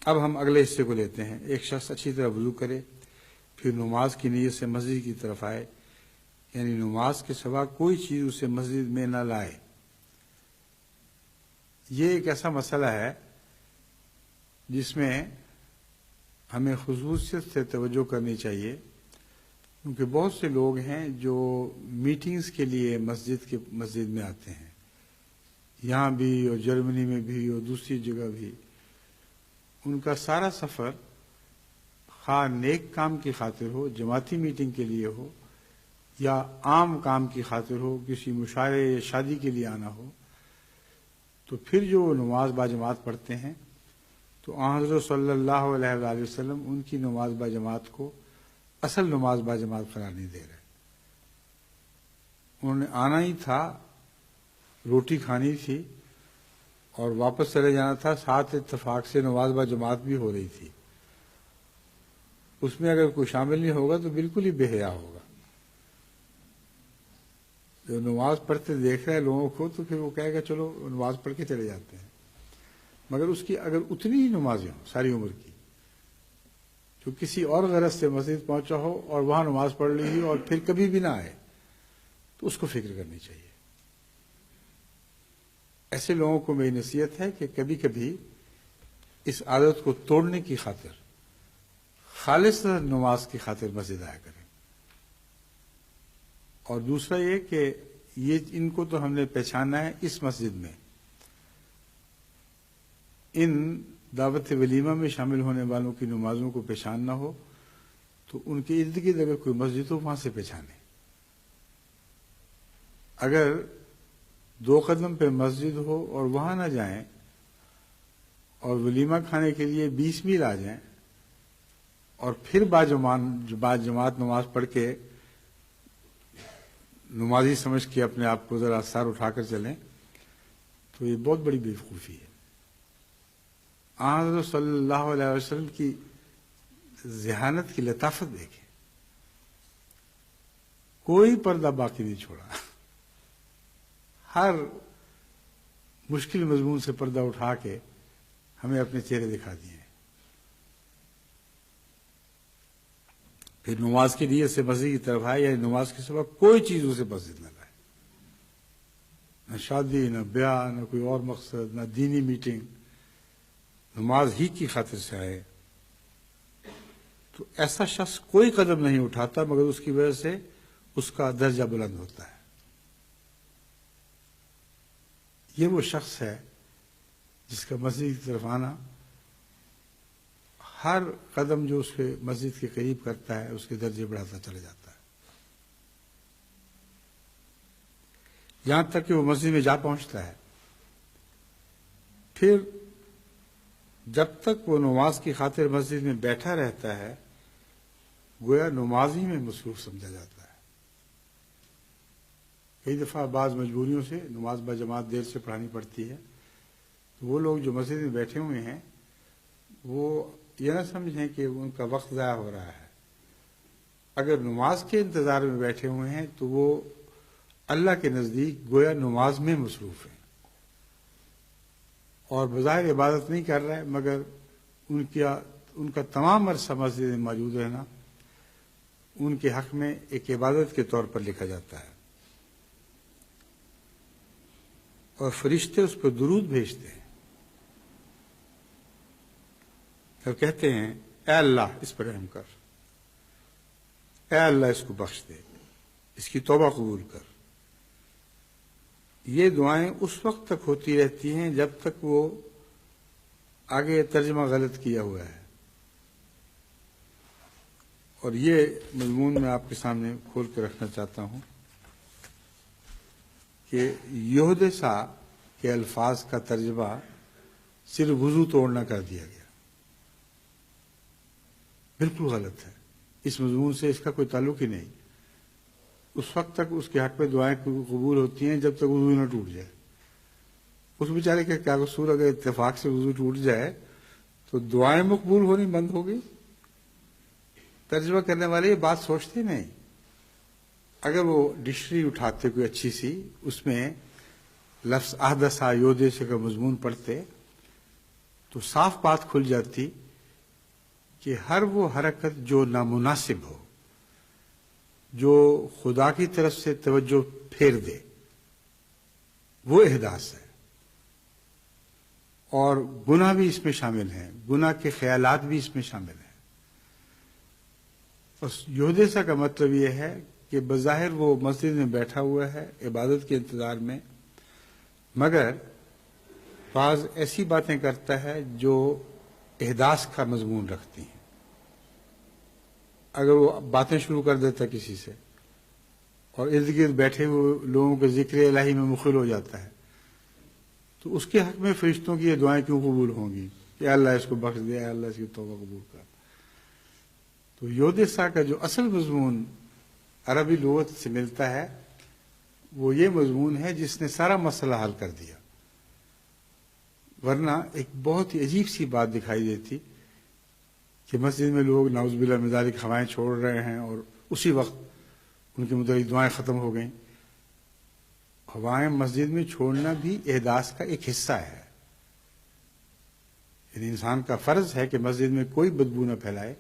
اب ہم اگلے حصے کو لیتے ہیں۔ ایک شخص اچھی طرح وضو کرے، پھر نماز کی نیت سے مسجد کی طرف آئے، یعنی نماز کے سوا کوئی چیز اسے مسجد میں نہ لائے۔ یہ ایک ایسا مسئلہ ہے جس میں ہمیں خصوصیت سے توجہ کرنی چاہیے، کیونکہ بہت سے لوگ ہیں جو میٹنگز کے لیے مسجد میں آتے ہیں، یہاں بھی اور جرمنی میں بھی اور دوسری جگہ بھی۔ ان کا سارا سفر خواہ نیک کام کی خاطر ہو، جماعتی میٹنگ کے لیے ہو، یا عام کام کی خاطر ہو، کسی مشاعرے یا شادی کے لیے آنا ہو، تو پھر جو وہ نماز باجماعت پڑھتے ہیں تو حضرت صلی اللہ علیہ وآلہ وسلم ان کی نماز باجماعت کو اصل نماز باجماعت قرار نہیں دے رہے۔ انہوں نے آنا ہی تھا، روٹی کھانی تھی اور واپس چلے جانا تھا، ساتھ اتفاق سے نماز باجماعت بھی ہو رہی تھی۔ اس میں اگر کوئی شامل نہیں ہوگا تو بالکل ہی بے حیا ہوگا۔ جو نماز پڑھتے دیکھ رہے ہیں لوگوں کو تو پھر وہ کہے گا چلو نماز پڑھ کے چلے جاتے ہیں، مگر اس کی اگر اتنی ہی نمازیں ہوں ساری عمر کی، جو کسی اور غرض سے مسجد پہنچا ہو اور وہاں نماز پڑھ لی ہو اور پھر کبھی بھی نہ آئے، تو اس کو فکر کرنی چاہیے۔ ایسے لوگوں کو میری نصیحت ہے کہ کبھی کبھی اس عادت کو توڑنے کی خاطر خالص نماز کی خاطر مسجد آیا کریں۔ اور دوسرا یہ کہ ان کو تو ہم نے پہچانا ہے اس مسجد میں، ان دعوت ولیمہ میں شامل ہونے والوں کی نمازوں کو پہچان نہ ہو تو ان کے ارد گرد اگر کوئی مسجد ہو وہاں سے پہچانے۔ اگر 2 قدم پہ مسجد ہو اور وہاں نہ جائیں اور ولیمہ کھانے کے لیے 20 میل آ جائیں اور پھر باجماعت نماز پڑھ کے نمازی سمجھ کے اپنے آپ کو ذرا سر اٹھا کر چلیں تو یہ بہت بڑی بیوقوفی ہے۔ حضرت صلی اللہ علیہ وسلم کی ذہانت کی لطافت دیکھیں، کوئی پردہ باقی نہیں چھوڑا، ہر مشکل مضمون سے پردہ اٹھا کے ہمیں اپنے چہرے دکھا دیے۔ پھر نماز کی نیت سے مسجد کی طرف آئے، یعنی نماز کے سوا کوئی چیز اسے مسجد نہ لائے، نہ شادی، نہ بیاہ، نہ کوئی اور مقصد، نہ دینی میٹنگ، نماز ہی کی خاطر سے آئے۔ تو ایسا شخص کوئی قدم نہیں اٹھاتا مگر اس کی وجہ سے اس کا درجہ بلند ہوتا ہے۔ یہ وہ شخص ہے جس کا مسجد کی طرف آنا ہر قدم جو اس کے مسجد کے قریب کرتا ہے اس کے درجے بڑھاتا چلا جاتا ہے، یہاں تک کہ وہ مسجد میں جا پہنچتا ہے۔ پھر جب تک وہ نماز کی خاطر مسجد میں بیٹھا رہتا ہے گویا نماز ہی میں مصروف سمجھا جاتا ہے۔ کئی دفعہ بعض مجبوریوں سے نماز باجماعت دیر سے پڑھانی پڑتی ہے، تو وہ لوگ جو مسجد میں بیٹھے ہوئے ہیں وہ یہ نہ سمجھیں کہ ان کا وقت ضائع ہو رہا ہے۔ اگر نماز کے انتظار میں بیٹھے ہوئے ہیں تو وہ اللہ کے نزدیک گویا نماز میں مصروف ہیں، اور بظاہر عبادت نہیں کر رہے مگر ان کا تمام عرصہ مسجد میں موجود رہنا ان کے حق میں ایک عبادت کے طور پر لکھا جاتا ہے۔ اور فرشتے اس پر درود بھیجتے ہیں اور کہتے ہیں اے اللہ اس پر رحم کر، اے اللہ اس کو بخش دے، اس کی توبہ قبول کر۔ یہ دعائیں اس وقت تک ہوتی رہتی ہیں جب تک وہ آگے ترجمہ غلط کیا ہوا ہے۔ اور یہ مضمون میں آپ کے سامنے کھول کے رکھنا چاہتا ہوں کہ یحدث کے الفاظ کا ترجمہ صرف وضو توڑنا کر دیا گیا، بالکل غلط ہے۔ اس مضمون سے اس کا کوئی تعلق ہی نہیں۔ اس وقت تک اس کے حق میں دعائیں قبول ہوتی ہیں جب تک وضو نہ ٹوٹ جائے۔ اس بیچارے کا کیا قصور؟ اگر اتفاق سے وضو ٹوٹ جائے تو دعائیں مقبول ہونی بند ہو گئی؟ ترجمہ کرنے والے یہ بات سوچتے نہیں۔ اگر وہ ڈکشنری اٹھاتے کوئی اچھی سی، اس میں لفظ احدث یحدث کا مضمون پڑھتے تو صاف بات کھل جاتی کہ ہر وہ حرکت جو نامناسب ہو، جو خدا کی طرف سے توجہ پھیر دے، وہ احداث ہے. اور گناہ بھی اس میں شامل ہیں، گناہ کے خیالات بھی اس میں شامل ہیں. بس یودیسا کا مطلب یہ ہے کہ بظاہر وہ مسجد میں بیٹھا ہوا ہے عبادت کے انتظار میں، مگر بعض ایسی باتیں کرتا ہے جو احداث کا مضمون رکھتی ہیں. اگر وہ باتیں شروع کر دیتا کسی سے اور ارد گرد بیٹھے ہوئے لوگوں کے ذکر الہی میں مخل ہو جاتا ہے، تو اس کے حق میں فرشتوں کی یہ دعائیں کیوں قبول ہوں گی کہ اللہ اس کو بخش دے، اللہ اس کی توبہ قبول کر. تو یودیسا کا جو اصل مضمون عربی لغت سے ملتا ہے وہ یہ مضمون ہے جس نے سارا مسئلہ حل کر دیا. ورنہ ایک بہت ہی عجیب سی بات دکھائی دیتی کہ مسجد میں لوگ نعوذ باللہ من ذالک ہوائیں چھوڑ رہے ہیں اور اسی وقت ان کے متعلق دعائیں ختم ہو گئیں. ہوائیں مسجد میں چھوڑنا بھی احداث کا ایک حصہ ہے. یعنی انسان کا فرض ہے کہ مسجد میں کوئی بدبو نہ پھیلائے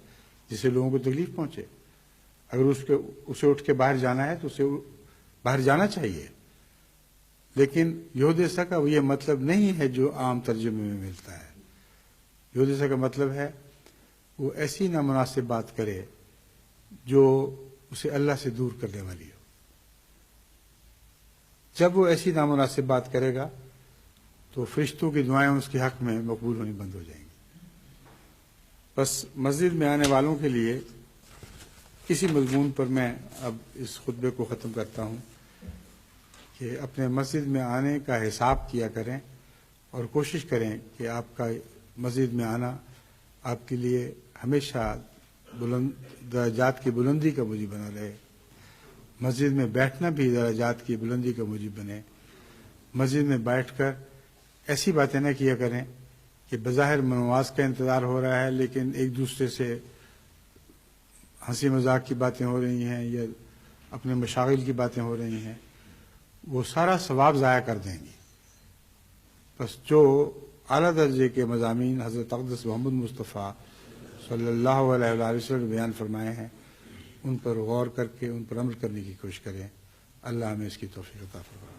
جس سے لوگوں کو تکلیف پہنچے. اگر اسے اٹھ کے باہر جانا ہے تو اسے باہر جانا چاہیے. لیکن یودیسا کا وہ یہ مطلب نہیں ہے جو عام ترجمے میں ملتا ہے. یودیسا کا مطلب ہے وہ ایسی نامناسب بات کرے جو اسے اللہ سے دور کرنے والی ہو. جب وہ ایسی نامناسب بات کرے گا تو فرشتوں کی دعائیں اس کے حق میں مقبول ہونی بند ہو جائیں گی. بس مسجد میں آنے والوں کے لیے کسی مضمون پر میں اب اس خطبے کو ختم کرتا ہوں کہ اپنے مسجد میں آنے کا حساب کیا کریں اور کوشش کریں کہ آپ کا مسجد میں آنا آپ کے لیے ہمیشہ درجات کی بلندی کا موجب بنا رہے. مسجد میں بیٹھنا بھی درجات کی بلندی کا موجب بنے. مسجد میں بیٹھ کر ایسی باتیں نہ کیا کریں کہ بظاہر نماز کا انتظار ہو رہا ہے لیکن ایک دوسرے سے ہنسی مذاق کی باتیں ہو رہی ہیں یا اپنے مشاغل کی باتیں ہو رہی ہیں. وہ سارا ثواب ضائع کر دیں گی. بس جو اعلیٰ درجے کے مضامین حضرت اقدس محمد مصطفیٰ صلی اللہ علیہ وسلم نے بیان فرمائے ہیں ان پر غور کر کے ان پر عمل کرنے کی کوشش کریں. اللہ ہمیں اس کی توفیق عطا فرمائے.